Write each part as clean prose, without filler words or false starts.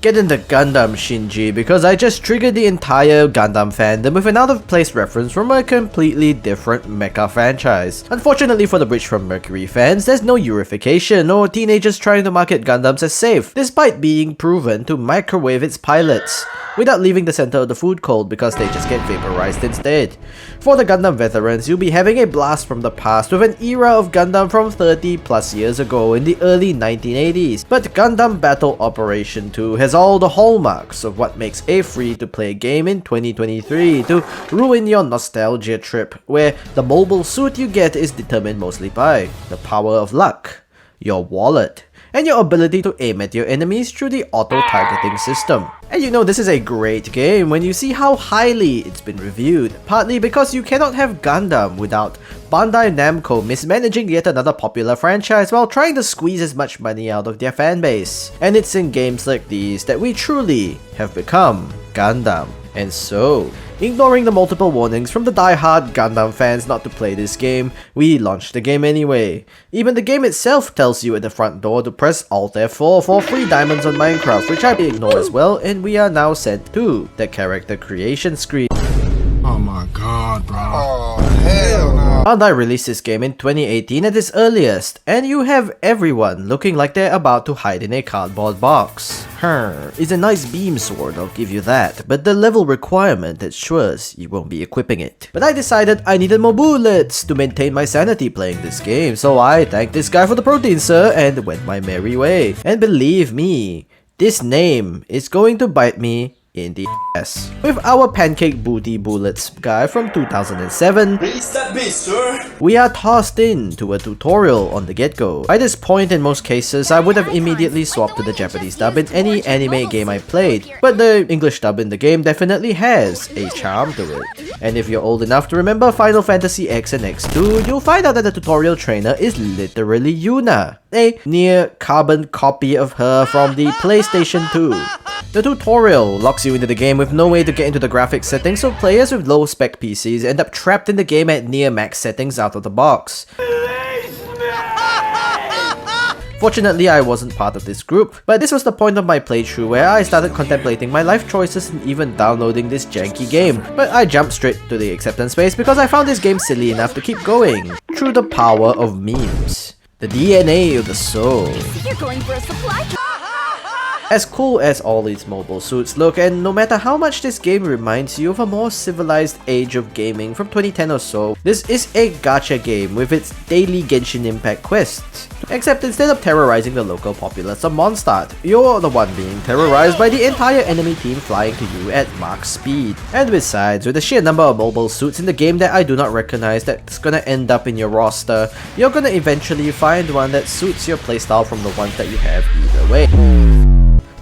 Get in the Gundam, Shinji, because I just triggered the entire Gundam fandom with an out-of-place reference from a completely different mecha franchise. Unfortunately for the Bridge from Mercury fans, there's no Eurification or teenagers trying to market Gundams as safe, despite being proven to microwave its pilots, without leaving the center of the food cold because they just get vaporized instead. For the Gundam veterans, you'll be having a blast from the past with an era of Gundam from 30 plus years ago in the early 1980s, but Gundam Battle Operation 2 has all the hallmarks of what makes a free-to-play game in 2023 to ruin your nostalgia trip, where the mobile suit you get is determined mostly by the power of luck, your wallet, and your ability to aim at your enemies through the auto-targeting system. And you know this is a great game when you see how highly it's been reviewed, partly because you cannot have Gundam without Bandai Namco mismanaging yet another popular franchise while trying to squeeze as much money out of their fanbase. And it's in games like these that we truly have become Gundam. And so, ignoring the multiple warnings from the die-hard Gundam fans not to play this game, we launched the game anyway. Even the game itself tells you at the front door to press Alt F4 for free diamonds on Minecraft, which I ignore as well, and we are now sent to the character creation screen. Oh my god, bro. Oh, hell no. Bandai released this game in 2018 at its earliest, and you have everyone looking like they're about to hide in a cardboard box. It's a nice beam sword, I'll give you that, but the level requirement ensures you won't be equipping it. But I decided I needed more bullets to maintain my sanity playing this game, so I thanked this guy for the protein, sir, and went my merry way. And believe me, this name is going to bite me in the ass. With our pancake booty bullets guy from 2007, we are tossed into a tutorial on the get-go. By this point, in most cases, I would have immediately swapped to the Japanese dub in any anime game I played, but the English dub in the game definitely has a charm to it. And if you're old enough to remember Final Fantasy X and X2, you'll find out that the tutorial trainer is literally Yuna, a near carbon copy of her from the PlayStation 2. The tutorial locks you into the game with no way to get into the graphics settings, so players with low spec PCs end up trapped in the game at near max settings out of the box. Fortunately, I wasn't part of this group, but this was the point of my playthrough where I started contemplating my life choices and even downloading this janky game. But I jumped straight to the acceptance phase because I found this game silly enough to keep going, through the power of memes. The DNA of the soul. You're going for a supply. As cool as all these mobile suits look, and no matter how much this game reminds you of a more civilized age of gaming from 2010 or so, this is a gacha game with its daily Genshin Impact quests. Except instead of terrorizing the local populace of Mondstadt, you're the one being terrorized by the entire enemy team flying to you at Mach speed. And besides, with the sheer number of mobile suits in the game that I do not recognize that's gonna end up in your roster, you're gonna eventually find one that suits your playstyle from the ones that you have either way.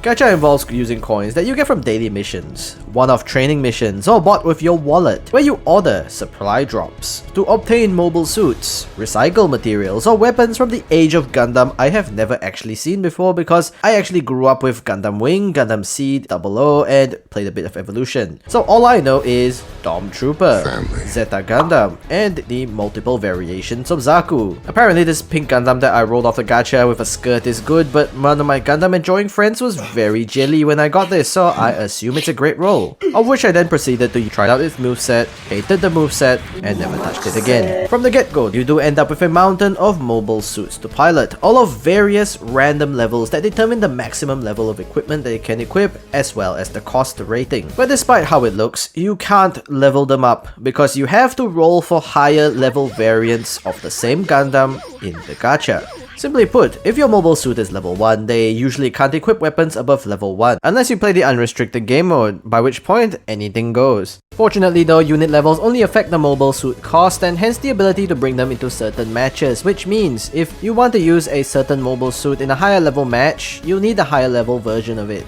Gacha involves using coins that you get from daily missions, one-off training missions, or bought with your wallet, where you order supply drops to obtain mobile suits, recycle materials, or weapons from the age of Gundam I have never actually seen before because I actually grew up with Gundam Wing, Gundam Seed, 00, and played a bit of Evolution. So all I know is Dom Trooper, Zeta Gundam, and the multiple variations of Zaku. Apparently this pink Gundam that I rolled off the gacha with a skirt is good, but one of my Gundam enjoying friends was very jelly when I got this, so I assume it's a great roll. Of which I then proceeded to try out its moveset, hated the moveset, and never touched it again. From the get-go, you do end up with a mountain of mobile suits to pilot, all of various random levels that determine the maximum level of equipment that you can equip, as well as the cost rating. But despite how it looks, you can't level them up, because you have to roll for higher level variants of the same Gundam in the gacha. Simply put, if your mobile suit is level 1, they usually can't equip weapons above level 1, unless you play the unrestricted game mode, by which point anything goes. Fortunately though, unit levels only affect the mobile suit cost and hence the ability to bring them into certain matches, which means if you want to use a certain mobile suit in a higher level match, you'll need a higher level version of it.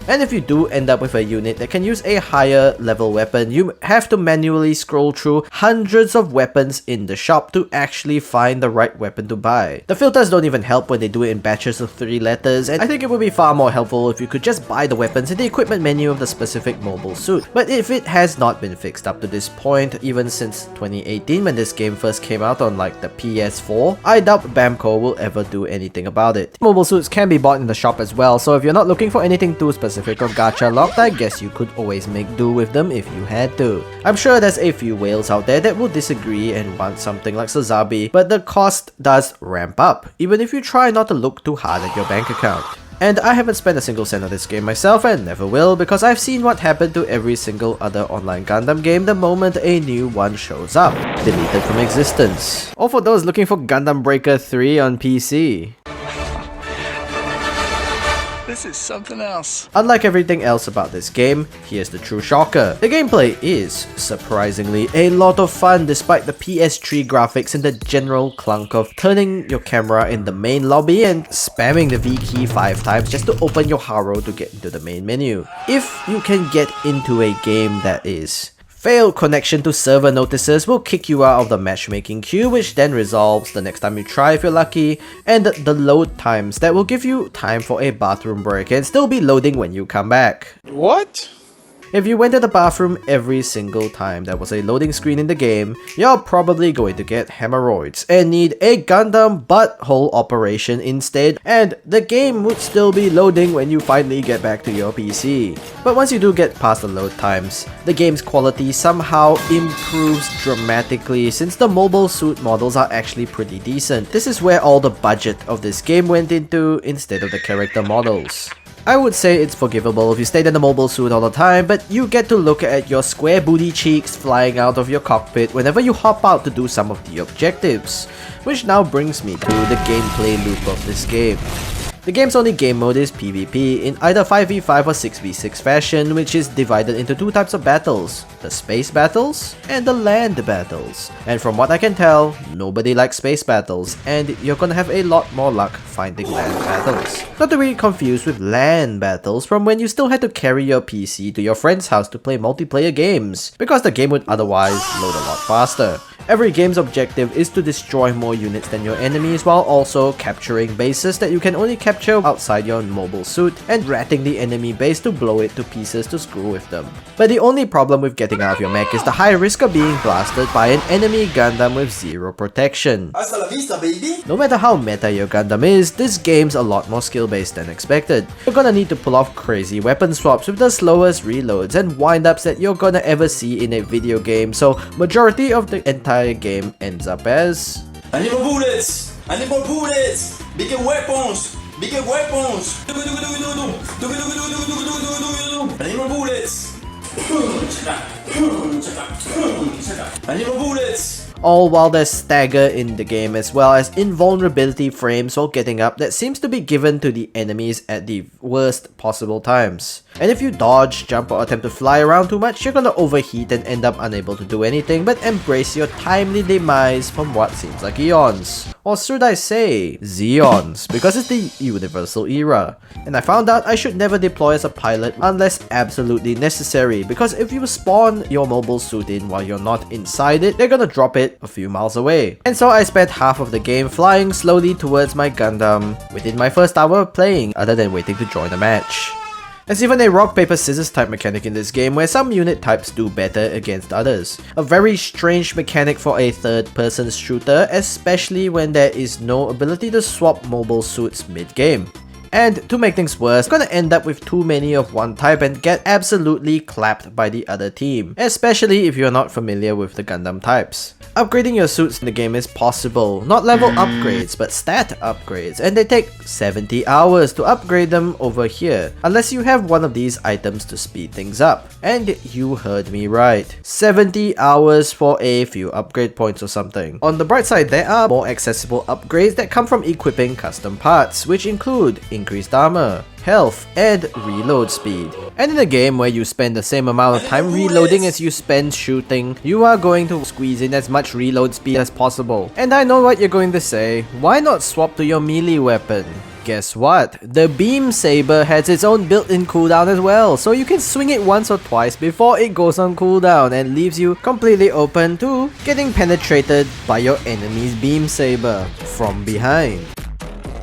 And if you do end up with a unit that can use a higher level weapon, you have to manually scroll through hundreds of weapons in the shop to actually find the right weapon to buy. The filters don't even help when they do it in batches of 3 letters, and I think it would be far more helpful if you could just buy the weapons in the equipment menu of the specific mobile suit. But if it has not been fixed up to this point, even since 2018 when this game first came out on like the PS4, I doubt Bamco will ever do anything about it. Mobile suits can be bought in the shop as well, so if you're not looking for anything too specific, specific of gacha locked, I guess you could always make do with them if you had to. I'm sure there's a few whales out there that will disagree and want something like Sazabi, but the cost does ramp up, even if you try not to look too hard at your bank account. And I haven't spent a single cent on this game myself and never will, because I've seen what happened to every single other online Gundam game the moment a new one shows up, deleted from existence. Or for those looking for Gundam Breaker 3 on PC. This is something else. Unlike everything else about this game, here's the true shocker. The gameplay is, surprisingly, a lot of fun despite the PS3 graphics and the general clunk of turning your camera in the main lobby and spamming the V key 5 times just to open your Haro to get into the main menu. If you can get into a game that is. Failed connection to server notices will kick you out of the matchmaking queue, which then resolves the next time you try if you're lucky, and the load times that will give you time for a bathroom break and still be loading when you come back. What? If you went to the bathroom every single time there was a loading screen in the game, you're probably going to get hemorrhoids and need a Gundam Battle Operation instead, and the game would still be loading when you finally get back to your PC. But once you do get past the load times, the game's quality somehow improves dramatically since the mobile suit models are actually pretty decent. This is where all the budget of this game went into instead of the character models. I would say it's forgivable if you stayed in the mobile suit all the time, but you get to look at your square booty cheeks flying out of your cockpit whenever you hop out to do some of the objectives. Which now brings me to the gameplay loop of this game. The game's only game mode is PvP in either 5v5 or 6v6 fashion, which is divided into two types of battles, the space battles and the land battles. And from what I can tell, nobody likes space battles, and you're gonna have a lot more luck finding land battles. Not to be confused with LAN battles from when you still had to carry your PC to your friend's house to play multiplayer games, because the game would otherwise load a lot faster. Every game's objective is to destroy more units than your enemies while also capturing bases that you can only capture outside your mobile suit and ratting the enemy base to blow it to pieces to screw with them. But the only problem with getting out of your mech is the high risk of being blasted by an enemy Gundam with zero protection. Hasta la vista, baby! No matter how meta your Gundam is, this game's a lot more skill based than expected. You're gonna need to pull off crazy weapon swaps with the slowest reloads and windups that you're gonna ever see in a video game, so majority of the entire game ends up as I need more bullets! I need more bullets! Bigger weapons! Bigger weapons! I need more bullets! I need more bullets! all while there's stagger in the game as well as invulnerability frames while getting up that seems to be given to the enemies at the worst possible times. And if you dodge, jump or attempt to fly around too much, you're gonna overheat and end up unable to do anything but embrace your timely demise from what seems like eons. Or should I say, Zeons, because it's the Universal era. And I found out I should never deploy as a pilot unless absolutely necessary, because if you spawn your mobile suit in while you're not inside it, they're gonna drop it a few miles away. And so I spent half of the game flying slowly towards my Gundam within my first hour of playing, other than waiting to join a match. There's even a rock paper scissors type mechanic in this game where some unit types do better against others. A very strange mechanic for a third person shooter, especially when there is no ability to swap mobile suits mid-game. And to make things worse, you're gonna end up with too many of one type and get absolutely clapped by the other team, especially if you're not familiar with the Gundam types. Upgrading your suits in the game is possible, not level upgrades but stat upgrades, and they take 70 hours to upgrade them over here, unless you have one of these items to speed things up. And you heard me right, 70 hours for a few upgrade points or something. On the bright side, there are more accessible upgrades that come from equipping custom parts, which include increased armor, health, and reload speed. And in a game where you spend the same amount of time reloading as you spend shooting, you are going to squeeze in as much reload speed as possible. And I know what you're going to say, why not swap to your melee weapon? Guess what? The beam saber has its own built-in cooldown as well, so you can swing it once or twice before it goes on cooldown and leaves you completely open to getting penetrated by your enemy's beam saber from behind.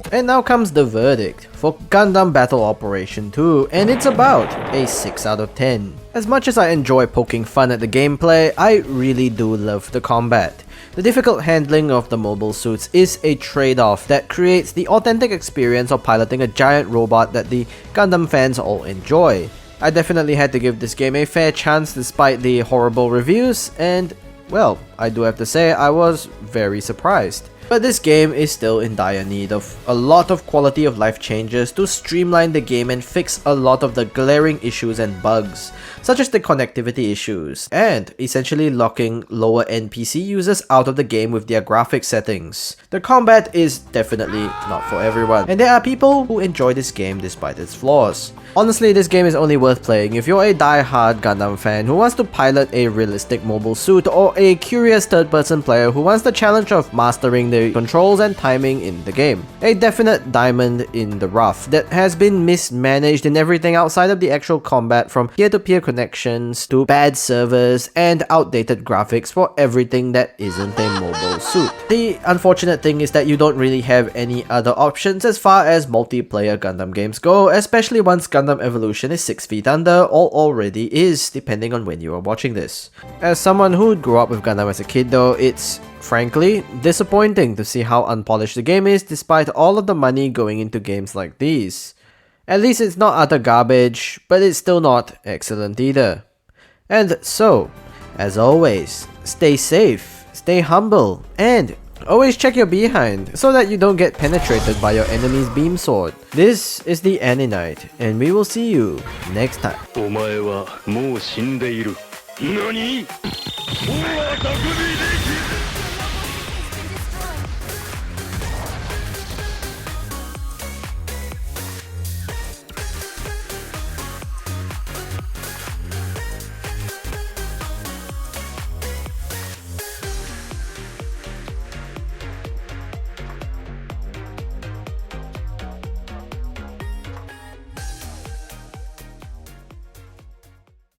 And now comes the verdict for Gundam Battle Operation 2, and it's about a 6 out of 10. As much as I enjoy poking fun at the gameplay, I really do love the combat. The difficult handling of the mobile suits is a trade-off that creates the authentic experience of piloting a giant robot that the Gundam fans all enjoy. I definitely had to give this game a fair chance despite the horrible reviews, and well, I do have to say I was very surprised. But this game is still in dire need of a lot of quality of life changes to streamline the game and fix a lot of the glaring issues and bugs, such as the connectivity issues, and essentially locking lower end PC users out of the game with their graphics settings. The combat is definitely not for everyone, and there are people who enjoy this game despite its flaws. Honestly, this game is only worth playing if you're a die-hard Gundam fan who wants to pilot a realistic mobile suit, or a curious third-person player who wants the challenge of mastering the controls and timing in the game. A definite diamond in the rough that has been mismanaged in everything outside of the actual combat, from peer-to-peer connections to bad servers and outdated graphics for everything that isn't a mobile suit. The unfortunate thing is that you don't really have any other options as far as multiplayer Gundam games go, especially once Gundam Evolution is 6 feet under, or already is, depending on when you are watching this. As someone who grew up with Gundam as a kid though, it's frankly disappointing to see how unpolished the game is despite all of the money going into games like these. At least it's not utter garbage, but it's still not excellent either. And so, as always, stay safe, stay humble, and always check your behind so that you don't get penetrated by your enemy's beam sword. This is the Aninite, and we will see you next time. お前はもう死んでいる。何？